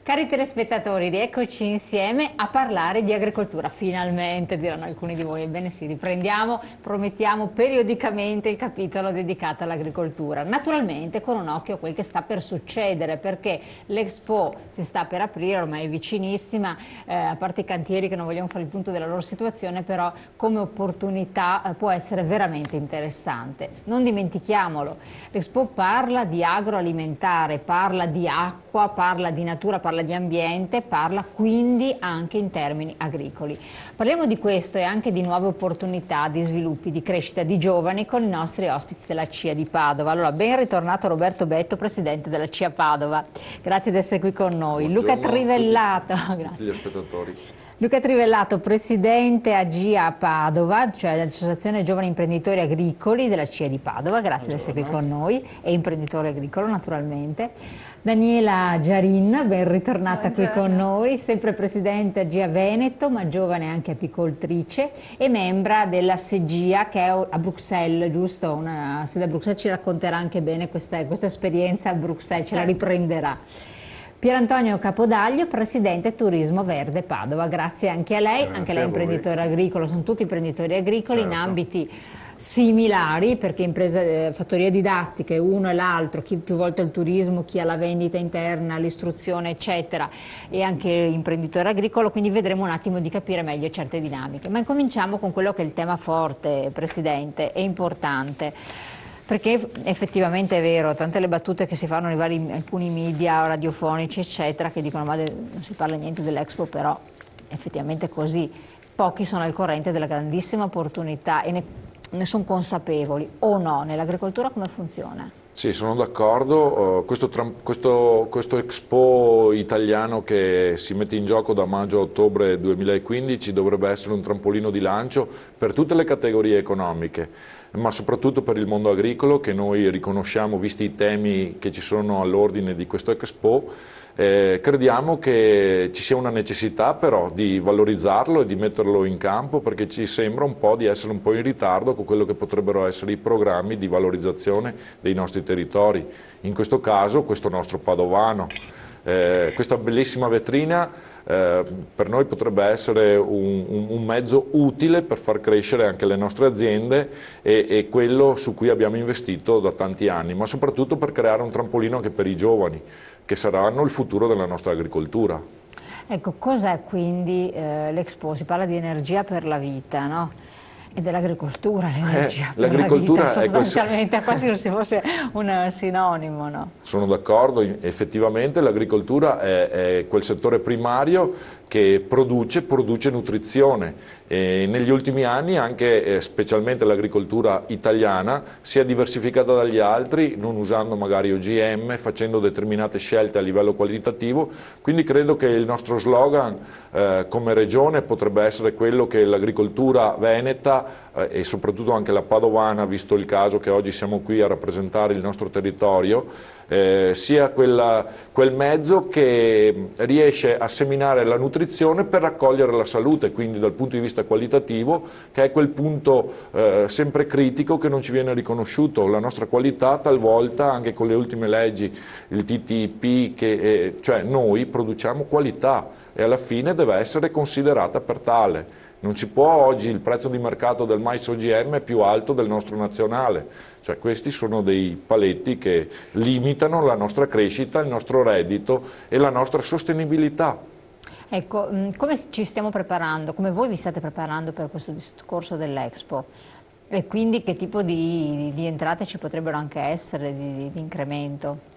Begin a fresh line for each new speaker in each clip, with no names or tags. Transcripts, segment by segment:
Cari telespettatori, rieccoci insieme a parlare di agricoltura. Finalmente, diranno alcuni di voi. Ebbene sì, riprendiamo, promettiamo periodicamente il capitolo dedicato all'agricoltura. Naturalmente con un occhio a quel che sta per succedere, perché l'Expo si sta per aprire, ormai è vicinissima, a parte i cantieri che non vogliamo fare il punto della loro situazione, però come opportunità può essere veramente interessante. Non dimentichiamolo, l'Expo parla di agroalimentare, parla di acqua, parla di natura, parla di ambiente, parla quindi anche in termini agricoli. Parliamo di questo e anche di nuove opportunità, di sviluppi, di crescita di giovani con i nostri ospiti della CIA di Padova. Allora, ben ritornato Roberto Betto, presidente della CIA Padova. Grazie di essere qui con noi.
Buongiorno
Luca Trivellato,
a tutti gli spettatori.
Luca Trivellato, presidente AGIA Padova, cioè l'Associazione Giovani Imprenditori Agricoli della CIA di Padova. Grazie di essere qui con noi, e imprenditore agricolo naturalmente. Daniela Giarin, ben ritornata qui con noi, sempre presidente AGIA Veneto, ma giovane anche apicoltrice e membra della SEGIA che è a Bruxelles, giusto? Una sede a Bruxelles, ci racconterà anche bene questa esperienza a Bruxelles, ce la riprenderà. Pierantonio Capodaglio, presidente Turismo Verde Padova, grazie anche a lei, anche lei è imprenditore agricolo, sono tutti imprenditori agricoli in ambiti similari, perché imprese, fattorie didattiche, uno e l'altro, chi più volte il turismo, chi ha la vendita interna, l'istruzione eccetera, e anche imprenditore agricolo, quindi vedremo un attimo di capire meglio certe dinamiche. Ma incominciamo con quello che è il tema forte, presidente, è importante. Perché effettivamente è vero, tante le battute che si fanno in alcuni media radiofonici eccetera, che dicono ma non si parla niente dell'Expo, però effettivamente è così. Pochi sono al corrente della grandissima opportunità e ne sono consapevoli, o no? Nell'agricoltura come funziona?
Sì, sono d'accordo. Questo Expo italiano che si mette in gioco da maggio a ottobre 2015 dovrebbe essere un trampolino di lancio per tutte le categorie economiche, ma soprattutto per il mondo agricolo, che noi riconosciamo, visti i temi che ci sono all'ordine di questo Expo. Crediamo che ci sia una necessità però di valorizzarlo e di metterlo in campo, perché ci sembra un po' di essere un po' in ritardo con quello che potrebbero essere i programmi di valorizzazione dei nostri territori, in questo caso questo nostro padovano. Questa bellissima vetrina per noi potrebbe essere un mezzo utile per far crescere anche le nostre aziende e quello su cui abbiamo investito da tanti anni, ma soprattutto per creare un trampolino anche per i giovani, che saranno il futuro della nostra agricoltura.
Ecco, cos'è quindi l'Expo? Si parla di energia per la vita, no? E dell'agricoltura, l'energia per la vita, sostanzialmente, quasi come se fosse un sinonimo, no?
Sono d'accordo, effettivamente l'agricoltura è quel settore primario che produce nutrizione, e negli ultimi anni anche specialmente l'agricoltura italiana si è diversificata dagli altri, non usando magari OGM, facendo determinate scelte a livello qualitativo, quindi credo che il nostro slogan come regione potrebbe essere quello che l'agricoltura veneta e soprattutto anche la padovana, visto il caso che oggi siamo qui a rappresentare il nostro territorio, sia quel mezzo che riesce a seminare la nutrizione per raccogliere la salute, quindi dal punto di vista qualitativo, che è quel punto sempre critico che non ci viene riconosciuto. La nostra qualità talvolta, anche con le ultime leggi, il TTIP, cioè noi produciamo qualità e alla fine deve essere considerata per tale. Non si può oggi, il prezzo di mercato del mais OGM è più alto del nostro nazionale, cioè questi sono dei paletti che limitano la nostra crescita, il nostro reddito e la nostra sostenibilità.
Ecco, come ci stiamo preparando, come voi vi state preparando per questo discorso dell'Expo? E quindi che tipo di entrate ci potrebbero anche essere, di incremento?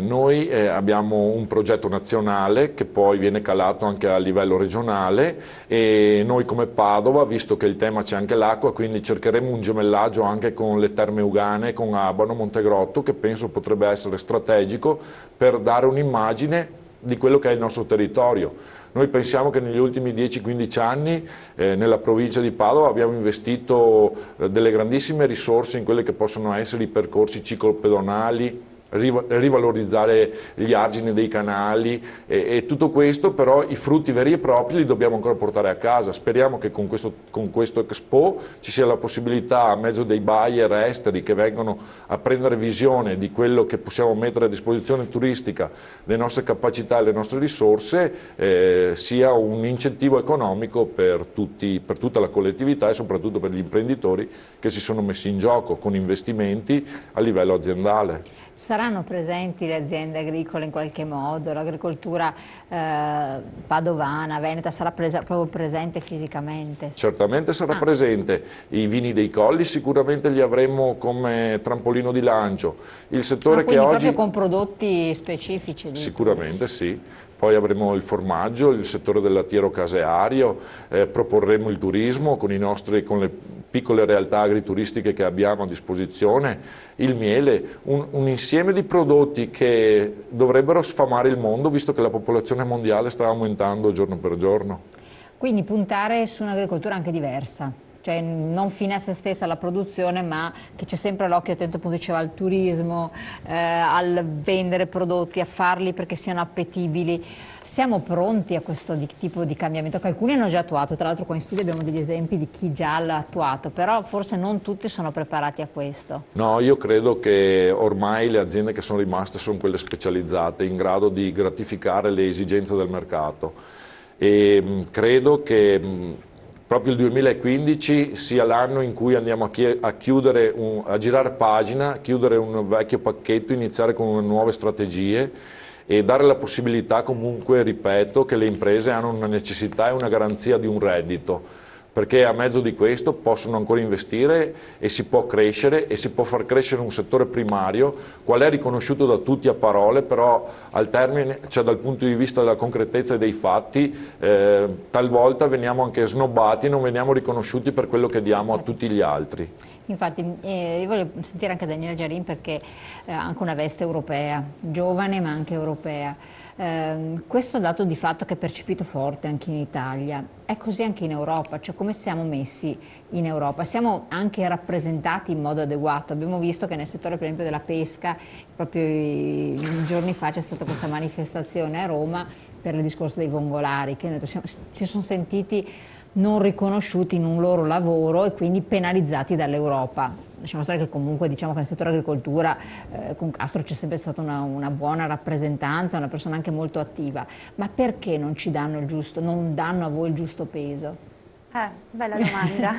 Noi abbiamo un progetto nazionale che poi viene calato anche a livello regionale, e noi come Padova, visto che il tema c'è anche l'acqua, quindi cercheremo un gemellaggio anche con le Terme Euganee, con Abano, Montegrotto, che penso potrebbe essere strategico per dare un'immagine di quello che è il nostro territorio. Noi pensiamo che negli ultimi 10-15 anni nella provincia di Padova abbiamo investito delle grandissime risorse in quelle che possono essere i percorsi ciclopedonali, rivalorizzare gli argini dei canali e tutto questo, però i frutti veri e propri li dobbiamo ancora portare a casa. Speriamo che con questo Expo ci sia la possibilità, a mezzo dei buyer esteri che vengono a prendere visione di quello che possiamo mettere a disposizione turistica, le nostre capacità e le nostre risorse, sia un incentivo economico per tutta la collettività e soprattutto per gli imprenditori che si sono messi in gioco con investimenti a livello aziendale.
Saranno presenti le aziende agricole in qualche modo? L'agricoltura padovana, veneta sarà proprio presente fisicamente?
Certamente sarà presente. I vini dei colli sicuramente li avremo come trampolino di lancio. Il settore che oggi...
proprio con prodotti specifici?
Sicuramente sì. Poi avremo il formaggio, il settore del lattiero caseario, proporremo il turismo con le piccole realtà agrituristiche che abbiamo a disposizione, il miele, un insieme di prodotti che dovrebbero sfamare il mondo visto che la popolazione mondiale sta aumentando giorno per giorno.
Quindi puntare su un'agricoltura anche diversa, cioè non fine a se stessa la produzione, ma che c'è sempre l'occhio attento, appunto diceva, al turismo, al vendere prodotti, a farli perché siano appetibili. Siamo pronti a questo tipo di cambiamento che alcuni hanno già attuato, tra l'altro qua in studio abbiamo degli esempi di chi già l'ha attuato, però forse non tutti sono preparati a questo.
No, io credo che ormai le aziende che sono rimaste sono quelle specializzate, in grado di gratificare le esigenze del mercato, e credo che proprio il 2015 sia l'anno in cui andiamo a girare pagina, chiudere un vecchio pacchetto, iniziare con nuove strategie e dare la possibilità comunque, ripeto, che le imprese hanno una necessità e una garanzia di un reddito, perché a mezzo di questo possono ancora investire e si può crescere e si può far crescere un settore primario, qual è riconosciuto da tutti a parole, però al termine, cioè dal punto di vista della concretezza e dei fatti, talvolta veniamo anche snobbati, non veniamo riconosciuti per quello che diamo a tutti gli altri.
Infatti io voglio sentire anche Daniele Giarin perché ha anche una veste europea, giovane ma anche europea. Questo dato di fatto che è percepito forte anche in Italia, è così anche in Europa, cioè come siamo messi in Europa? Siamo anche rappresentati in modo adeguato, abbiamo visto che nel settore per esempio della pesca, proprio giorni fa c'è stata questa manifestazione a Roma per il discorso dei vongolari, che si sono sentiti non riconosciuti in un loro lavoro e quindi penalizzati dall'Europa. Lasciamo stare che comunque diciamo che nel settore agricoltura con Castro c'è sempre stata una buona rappresentanza, una persona anche molto attiva, ma perché non ci danno non danno a voi il giusto peso?
Bella domanda.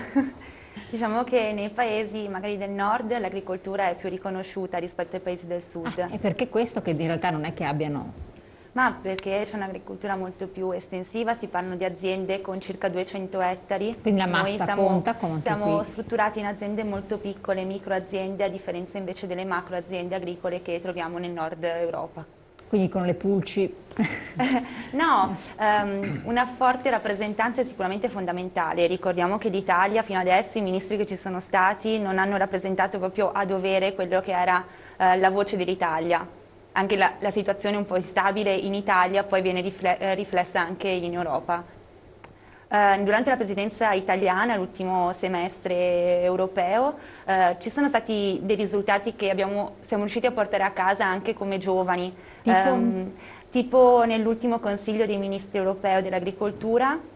Diciamo che nei paesi magari del nord l'agricoltura è più riconosciuta rispetto ai paesi del sud.
E perché questo che in realtà non è che abbiano...
Ma perché c'è un'agricoltura molto più estensiva, si parlano di aziende con circa 200 ettari.
Quindi la massa conta come
siamo strutturati in aziende molto piccole, microaziende, a differenza invece delle macroaziende agricole che troviamo nel nord Europa.
Quindi con le pulci?
No, una forte rappresentanza è sicuramente fondamentale. Ricordiamo che l'Italia fino adesso, i ministri che ci sono stati non hanno rappresentato proprio a dovere quello che era la voce dell'Italia. Anche la situazione un po' instabile in Italia poi viene riflessa anche in Europa. Durante la presidenza italiana, l'ultimo semestre europeo, ci sono stati dei risultati che siamo riusciti a portare a casa anche come giovani. Tipo nell'ultimo Consiglio dei Ministri europeo dell'agricoltura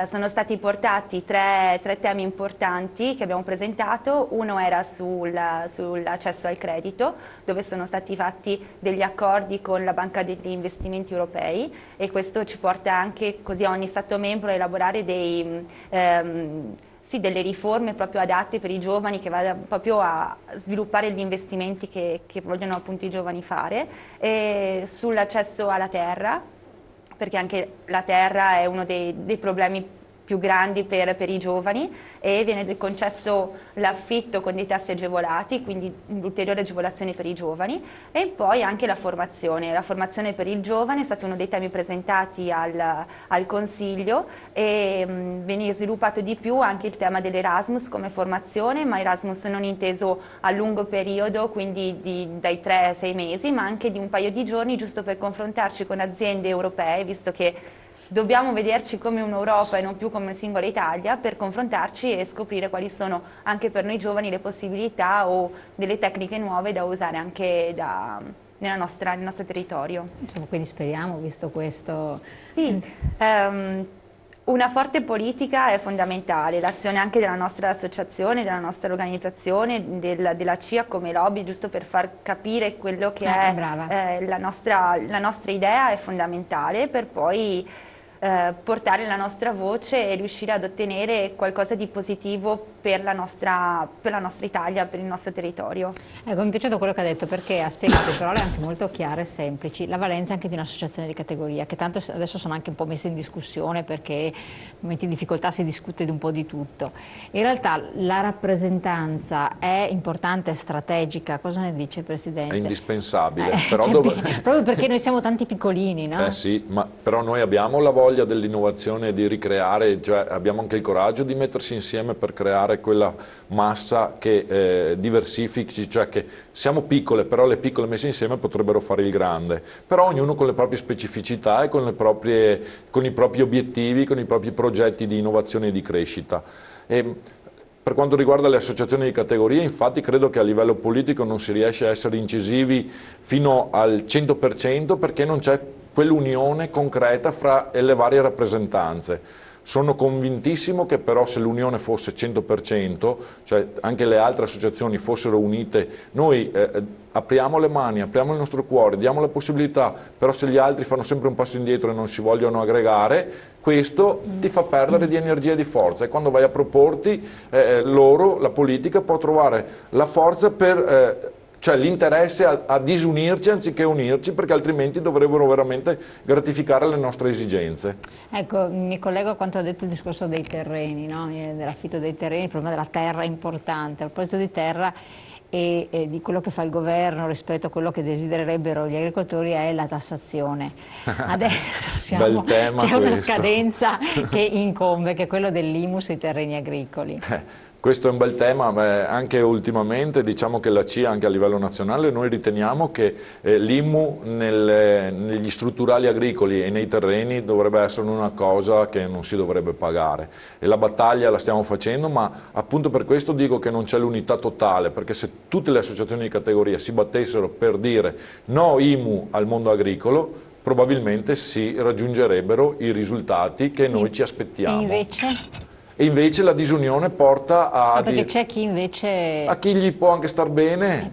sono stati portati tre temi importanti che abbiamo presentato. Uno era sull'accesso al credito, dove sono stati fatti degli accordi con la Banca degli Investimenti Europei, e questo ci porta anche così a ogni Stato membro a elaborare delle riforme proprio adatte per i giovani, che vadano proprio a sviluppare gli investimenti che vogliono appunto i giovani fare, e sull'accesso alla terra, perché anche la terra è uno dei problemi più grandi per i giovani, e viene concesso l'affitto con dei tassi agevolati, quindi un'ulteriore agevolazione per i giovani, e poi anche la formazione. La formazione per il giovane è stato uno dei temi presentati al Consiglio, e viene sviluppato di più anche il tema dell'Erasmus come formazione, ma Erasmus non inteso a lungo periodo, quindi dai 3 ai 6 mesi, ma anche di un paio di giorni, giusto per confrontarci con aziende europee, visto che dobbiamo vederci come un'Europa e non più come singola Italia per confrontarci e scoprire quali sono anche per noi giovani le possibilità o delle tecniche nuove da usare anche nel nostro territorio.
Insomma, quindi speriamo, visto questo...
Sì, una forte politica è fondamentale, l'azione anche della nostra associazione, della nostra organizzazione, della CIA come lobby, giusto per far capire quello che è la nostra idea è fondamentale per poi portare la nostra voce e riuscire ad ottenere qualcosa di positivo per la nostra Italia, per il nostro territorio.
Ecco, mi è piaciuto quello che ha detto perché ha spiegato in parole anche molto chiare e semplici la valenza anche di un'associazione di categoria, che tanto adesso sono anche un po' messe in discussione perché in momenti di difficoltà si discute di un po' di tutto. In realtà la rappresentanza è importante, è strategica, cosa ne dice Presidente?
È indispensabile. Però
proprio perché noi siamo tanti piccolini, no?
Sì, ma però noi abbiamo la voglia dell'innovazione e di ricreare, cioè abbiamo anche il coraggio di mettersi insieme per creare quella massa che diversifichi, cioè che siamo piccole, però le piccole messe insieme potrebbero fare il grande, però ognuno con le proprie specificità e con i propri obiettivi, con i propri progetti di innovazione e di crescita. Per quanto riguarda le associazioni di categoria, infatti credo che a livello politico non si riesce a essere incisivi fino al 100% perché non c'è quell'unione concreta fra le varie rappresentanze. Sono convintissimo che però se l'unione fosse 100%, cioè anche le altre associazioni fossero unite, noi apriamo le mani, apriamo il nostro cuore, diamo la possibilità, però se gli altri fanno sempre un passo indietro e non si vogliono aggregare, questo ti fa perdere di energia e di forza e quando vai a proporti la politica può trovare la forza per... cioè l'interesse a disunirci anziché unirci perché altrimenti dovrebbero veramente gratificare le nostre esigenze.
Ecco, mi collego a quanto ha detto il discorso dei terreni, no? Dell'affitto dei terreni, il problema della terra è importante. A proposito di terra e di quello che fa il governo rispetto a quello che desidererebbero gli agricoltori è la tassazione. Adesso c'è una scadenza che incombe, che è quello dell'IMU sui terreni agricoli.
Questo è un bel tema, ma anche ultimamente diciamo che la CIA anche a livello nazionale noi riteniamo che l'IMU negli strutturali agricoli e nei terreni dovrebbe essere una cosa che non si dovrebbe pagare e la battaglia la stiamo facendo, ma appunto per questo dico che non c'è l'unità totale, perché se tutte le associazioni di categoria si battessero per dire no IMU al mondo agricolo probabilmente si raggiungerebbero i risultati che noi ci aspettiamo.
E invece?
E invece la disunione porta a...
perché c'è chi invece...
A chi gli può anche star bene,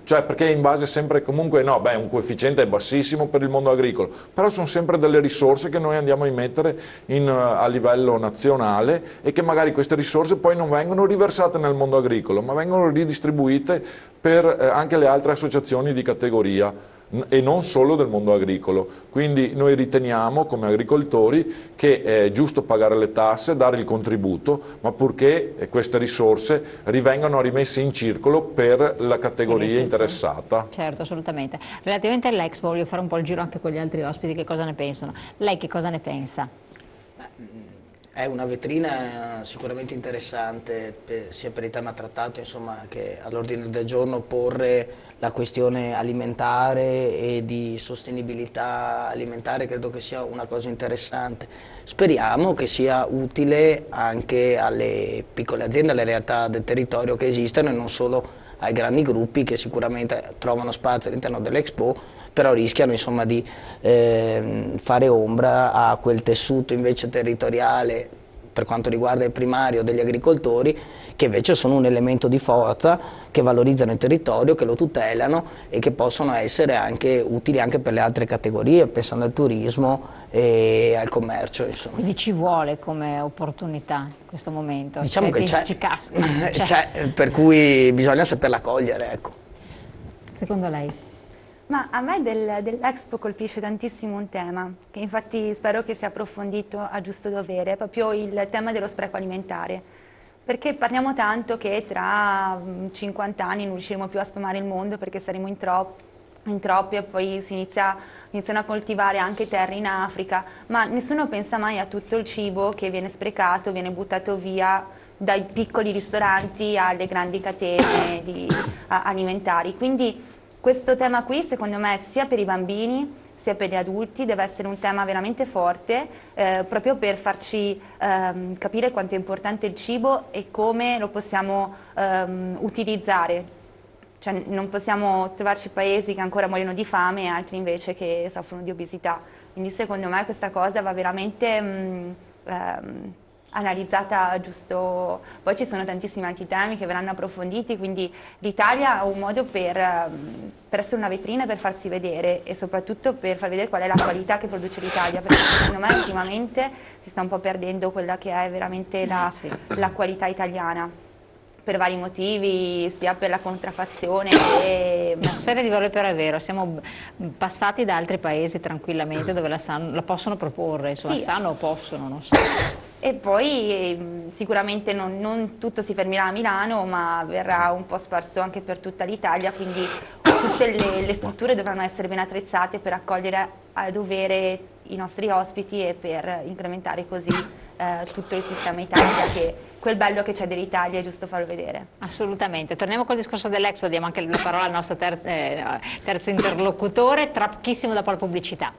cioè perché in base sempre comunque, no, beh, un coefficiente è bassissimo per il mondo agricolo, però sono sempre delle risorse che noi andiamo a immettere a livello nazionale e che magari queste risorse poi non vengono riversate nel mondo agricolo, ma vengono ridistribuite per anche le altre associazioni di categoria e non solo del mondo agricolo. Quindi noi riteniamo come agricoltori che è giusto pagare le tasse, dare il contributo, ma purché queste risorse rivengano rimesse in circolo per la categoria interessata.
Certo, assolutamente. Relativamente all'Expo voglio fare un po' il giro anche con gli altri ospiti, che cosa ne pensano. Lei che cosa ne pensa?
È una vetrina sicuramente interessante sia per il tema trattato, insomma, che all'ordine del giorno porre la questione alimentare e di sostenibilità alimentare credo che sia una cosa interessante. Speriamo che sia utile anche alle piccole aziende, alle realtà del territorio che esistono e non solo ai grandi gruppi che sicuramente trovano spazio all'interno dell'Expo, però rischiano insomma di fare ombra a quel tessuto invece territoriale per quanto riguarda il primario degli agricoltori, che invece sono un elemento di forza, che valorizzano il territorio, che lo tutelano e che possono essere anche utili anche per le altre categorie, pensando al turismo e al commercio. Insomma.
Quindi ci vuole come opportunità in questo momento?
Diciamo che c'è,
ci casca.
Per cui bisogna saperla cogliere. Ecco.
Secondo lei?
Ma a me dell'Expo colpisce tantissimo un tema, che infatti spero che sia approfondito a giusto dovere, proprio il tema dello spreco alimentare. Perché parliamo tanto che tra 50 anni non riusciremo più a sfamare il mondo perché saremo in troppi e poi iniziano a coltivare anche terre in Africa, ma nessuno pensa mai a tutto il cibo che viene sprecato, viene buttato via dai piccoli ristoranti alle grandi catene alimentari. Quindi questo tema qui secondo me sia per i bambini sia per gli adulti, deve essere un tema veramente forte, proprio per farci capire quanto è importante il cibo e come lo possiamo utilizzare. Cioè, non possiamo trovarci paesi che ancora muoiono di fame e altri invece che soffrono di obesità. Quindi secondo me questa cosa va veramente analizzata giusto. Poi ci sono tantissimi altri temi che verranno approfonditi, quindi l'Italia ha un modo per essere una vetrina, per farsi vedere e soprattutto per far vedere qual è la qualità che produce l'Italia, perché secondo me ultimamente si sta un po' perdendo quella che è veramente la qualità italiana, per vari motivi, sia per la contraffazione che...
Una serie di valori, però è vero, siamo passati da altri paesi tranquillamente dove la possono proporre, insomma,
Sì.
sanno o possono, non so.
E poi sicuramente non tutto si fermerà a Milano, ma verrà un po' sparso anche per tutta l'Italia, quindi tutte le strutture dovranno essere ben attrezzate per accogliere a dovere i nostri ospiti e per incrementare così tutto il sistema Italia, che quel bello che c'è dell'Italia è giusto farlo vedere.
Assolutamente. Torniamo col discorso dell'Expo, diamo anche la parola al nostro terzo interlocutore, tra pochissimo dopo la pubblicità.